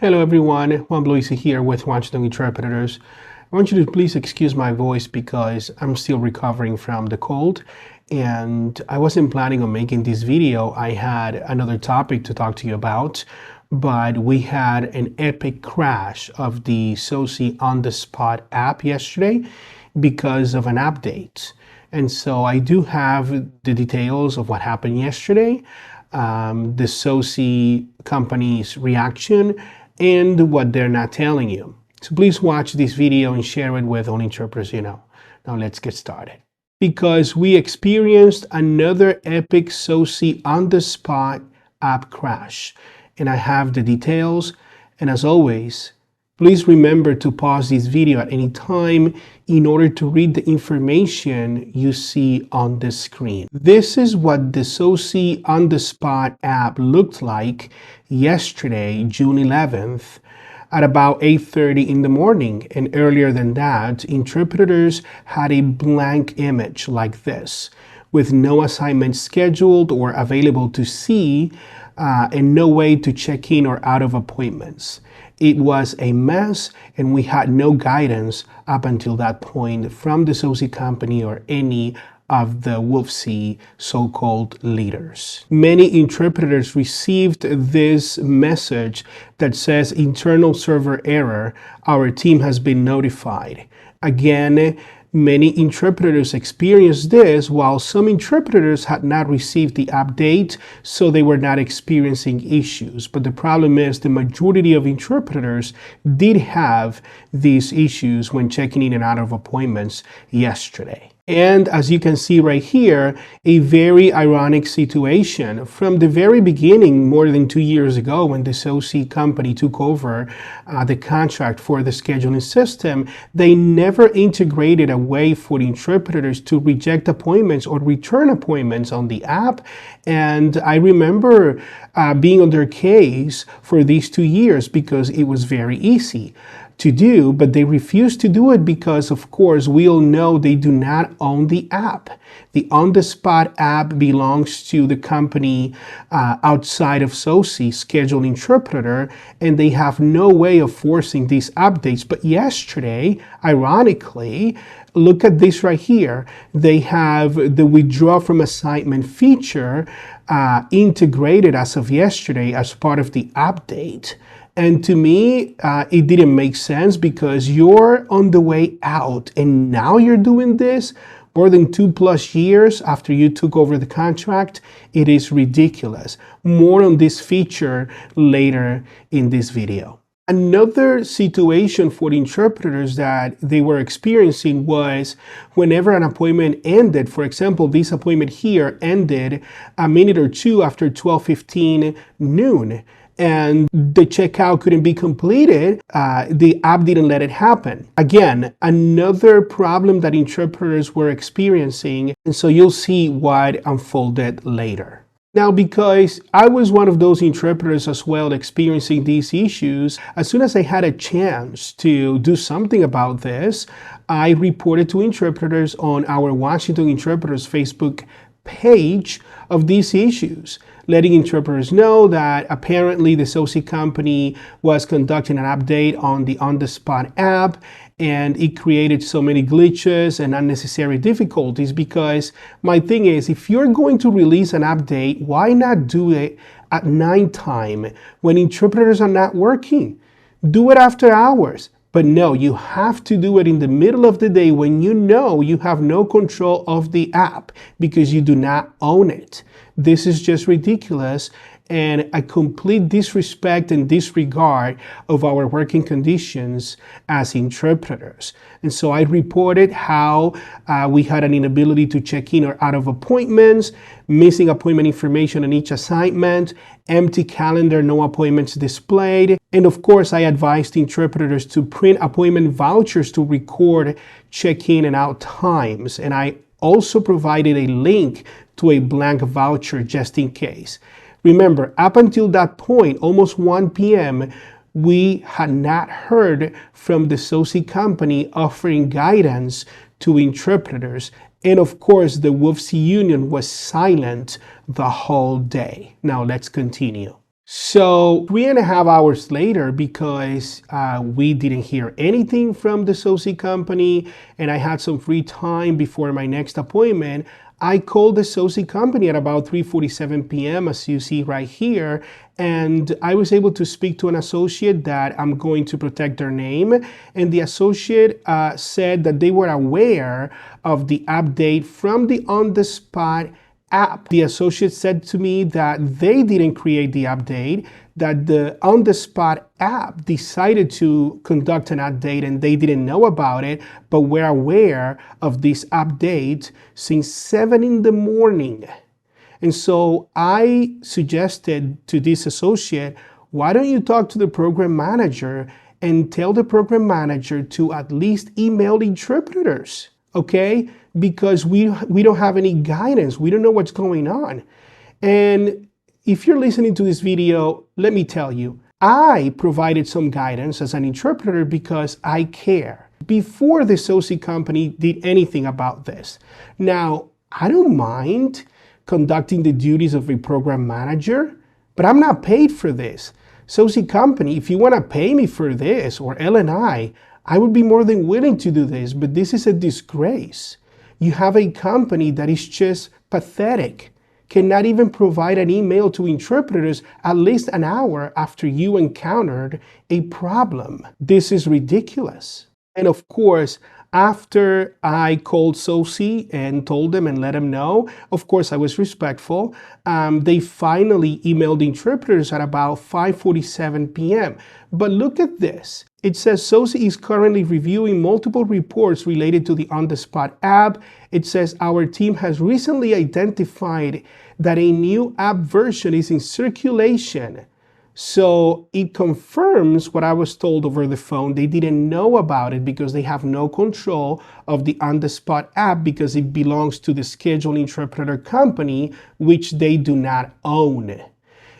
Hello everyone, Juan Bloise here with Watchdog Interpreters. I want you to please excuse my voice because I'm still recovering from the cold and I wasn't planning on making this video. I had another topic to talk to you about, but we had an epic crash of the SOSi on-the-spot app yesterday because of an update. And so I do have the details of what happened yesterday, the SOSi company's reaction, and what they're not telling you. So please watch this video and share it with all interpreters you know. Now let's get started. Because we experienced another epic SOSi on-the-spot app crash, and I have the details. And as always, please remember to pause this video at any time in order to read the information you see on the screen. This is what the SOSi on-the-spot app looked like yesterday, June 11th, at about 8:30 in the morning. And earlier than that, interpreters had a blank image like this, with no assignment scheduled or available to see, and no way to check in or out of appointments. It was a mess, and we had no guidance up until that point from the SOSi company or any of the WFSE so-called leaders. Many interpreters received this message that says internal server error, our team has been notified. Again, many interpreters experienced this, while some interpreters had not received the update, so they were not experiencing issues. But the problem is the majority of interpreters did have these issues when checking in and out of appointments yesterday. And as you can see right here, a very ironic situation. From the very beginning, more than 2 years ago, when the SOSi company took over the contract for the scheduling system, they never integrated a way for interpreters to reject appointments or return appointments on the app. And I remember being on their case for these 2 years because it was very easy to do, but they refused to do it because, of course, we all know they do not own the app. The on-the-spot app belongs to the company outside of SOSi, Scheduled Interpreter, and they have no way of forcing these updates. But yesterday, ironically, look at this right here. They have the withdraw from assignment feature integrated as of yesterday as part of the update. And to me, it didn't make sense because you're on the way out and now you're doing this more than 2+ years after you took over the contract. It is ridiculous. More on this feature later in this video. Another situation for interpreters that they were experiencing was whenever an appointment ended. For example, this appointment here ended a minute or two after 12:15 noon. And the checkout couldn't be completed, the app didn't let it happen. Again, another problem that interpreters were experiencing, and so you'll see what unfolded later. Now, because I was one of those interpreters as well experiencing these issues, as soon as I had a chance to do something about this, I reported to interpreters on our Washington Interpreters Facebook page of these issues, letting interpreters know that apparently the SOSi company was conducting an update on the on-the-spot app, and it created so many glitches and unnecessary difficulties. Because my thing is, if you're going to release an update, why not do it at nighttime when interpreters are not working? Do it after hours. But no, you have to do it in the middle of the day when you know you have no control of the app because you do not own it. This is just ridiculous and a complete disrespect and disregard of our working conditions as interpreters. And so I reported how we had an inability to check in or out of appointments, missing appointment information on each assignment, empty calendar, no appointments displayed. And of course, I advised interpreters to print appointment vouchers to record check-in and out times. And I also provided a link to a blank voucher just in case. Remember, up until that point, almost 1 p.m., we had not heard from the SOSi company offering guidance to interpreters. And of course, the WFSE union was silent the whole day. Now let's continue. So 3.5 hours later, because we didn't hear anything from the SOSi company and I had some free time before my next appointment, I called the SOSi company at about 3:47 p.m. as you see right here, and I was able to speak to an associate that I'm going to protect their name, and the associate said that they were aware of the update from the on-the-spot app. The associate said to me that they didn't create the update, that the on-the-spot app decided to conduct an update and they didn't know about it, but were aware of this update since 7 in the morning. And so I suggested to this associate, why don't you talk to the program manager and tell the program manager to at least email the interpreters, okay? Because we don't have any guidance. We don't know what's going on. And if you're listening to this video, let me tell you, I provided some guidance as an interpreter because I care before the SOSi company did anything about this. Now, I don't mind conducting the duties of a program manager, but I'm not paid for this. SOSi company, if you want to pay me for this, or LNI, I would be more than willing to do this, but this is a disgrace. You have a company that is just pathetic, cannot even provide an email to interpreters at least an hour after you encountered a problem. This is ridiculous. And of course, after I called SOSi and told them and let them know, of course I was respectful, they finally emailed the interpreters at about 5:47 p.m. But look at this. It says SOSi is currently reviewing multiple reports related to the on-the-spot app. It says our team has recently identified that a new app version is in circulation. So it confirms what I was told over the phone. They didn't know about it because they have no control of the on-the-spot app because it belongs to the scheduled interpreter company, which they do not own.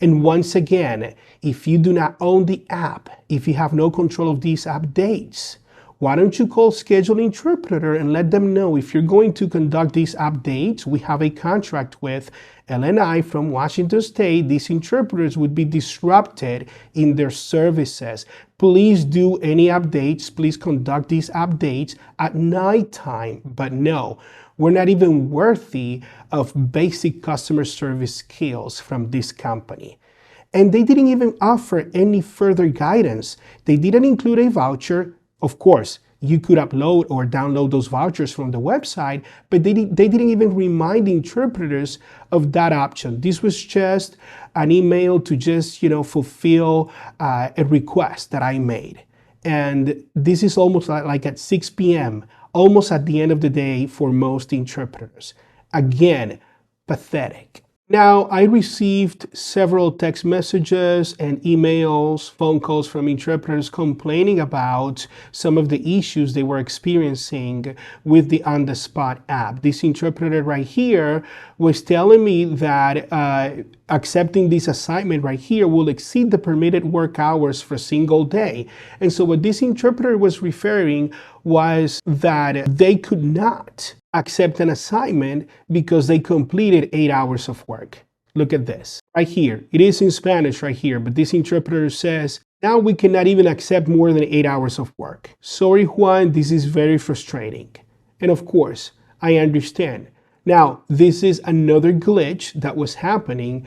And once again, if you do not own the app, if you have no control of these updates, why don't you call Schedule Interpreter and let them know if you're going to conduct these updates? We have a contract with LNI from Washington State. These interpreters would be disrupted in their services. Please do any updates. Please conduct these updates at nighttime. But no, we're not even worthy of basic customer service skills from this company. And they didn't even offer any further guidance. They didn't include a voucher. Of course, you could upload or download those vouchers from the website, but they didn't even remind the interpreters of that option. This was just an email to just, fulfill a request that I made. And this is almost like at 6 p.m., almost at the end of the day for most interpreters. Again, pathetic. Now, I received several text messages and emails, phone calls from interpreters complaining about some of the issues they were experiencing with the on-the-spot app. This interpreter right here was telling me that accepting this assignment right here will exceed the permitted work hours for a single day. And so what this interpreter was referring was that they could not accept an assignment because they completed 8 hours of work. Look at this right here. It is in Spanish right here, but this interpreter says, now we cannot even accept more than 8 hours of work. Sorry, Juan, this is very frustrating. And of course, I understand. Now, this is another glitch that was happening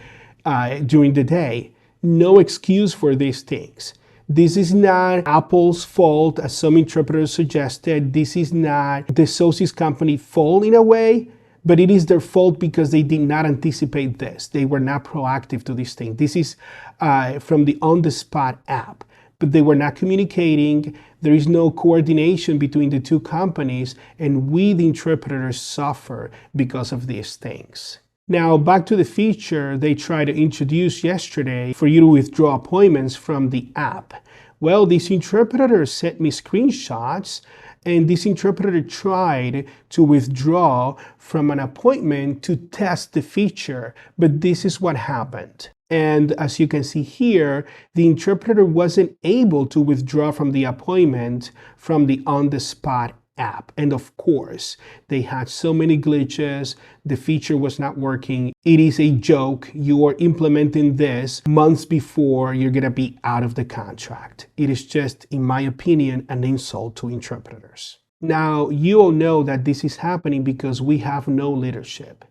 during the day. No excuse for these things. This is not Apple's fault, as some interpreters suggested. This is not the SOSi's company fault in a way, but it is their fault because they did not anticipate this. They were not proactive to this thing. This is from the on-the-spot app, but they were not communicating. There is no coordination between the two companies, and we, the interpreters, suffer because of these things. Now, back to the feature they tried to introduce yesterday for you to withdraw appointments from the app. Well, this interpreter sent me screenshots, and this interpreter tried to withdraw from an appointment to test the feature, but this is what happened. And as you can see here, the interpreter wasn't able to withdraw from the appointment from the on-the-spot app. And of course, they had so many glitches. The feature was not working. It is a joke. You are implementing this months before you're going to be out of the contract. It is just, in my opinion, an insult to interpreters. Now, you all know that this is happening because we have no leadership.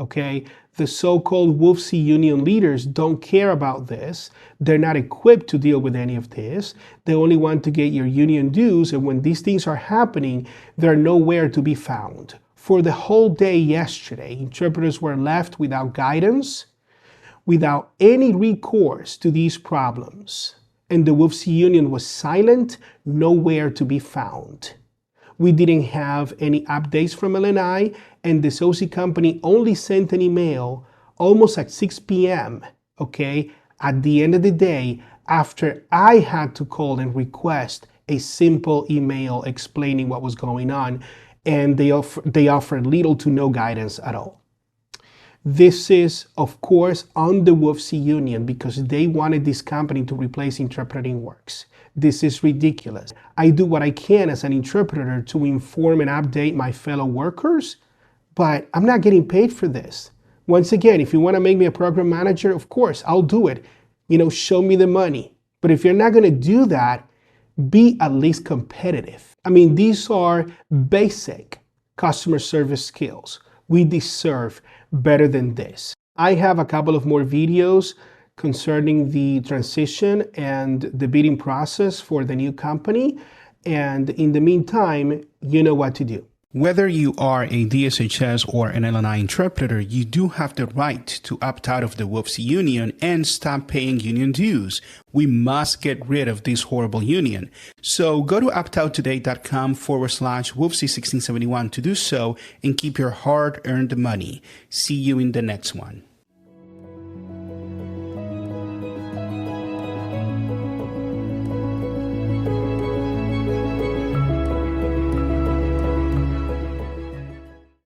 Okay, the so-called WFSE union leaders don't care about this. They're not equipped to deal with any of this. They only want to get your union dues, and when these things are happening, they're nowhere to be found. For the whole day yesterday, interpreters were left without guidance, without any recourse to these problems, and the WFSE union was silent, nowhere to be found. We didn't have any updates from LNI, and the SOSi company only sent an email almost at 6 p.m., okay, at the end of the day, after I had to call and request a simple email explaining what was going on, and they offered little to no guidance at all. This is, of course, on the WFSE union because they wanted this company to replace interpreting works. This is ridiculous. I do what I can as an interpreter to inform and update my fellow workers, but I'm not getting paid for this. Once again, if you want to make me a program manager, of course, I'll do it. Show me the money. But if you're not going to do that, be at least competitive. I mean, these are basic customer service skills. We deserve better than this. I have a couple of more videos concerning the transition and the bidding process for the new company. And in the meantime, you know what to do. Whether you are a DSHS or an LNI interpreter, you do have the right to opt out of the WFSE union and stop paying union dues. We must get rid of this horrible union. So go to optouttoday.com/WFSE1671 to do so and keep your hard-earned money. See you in the next one.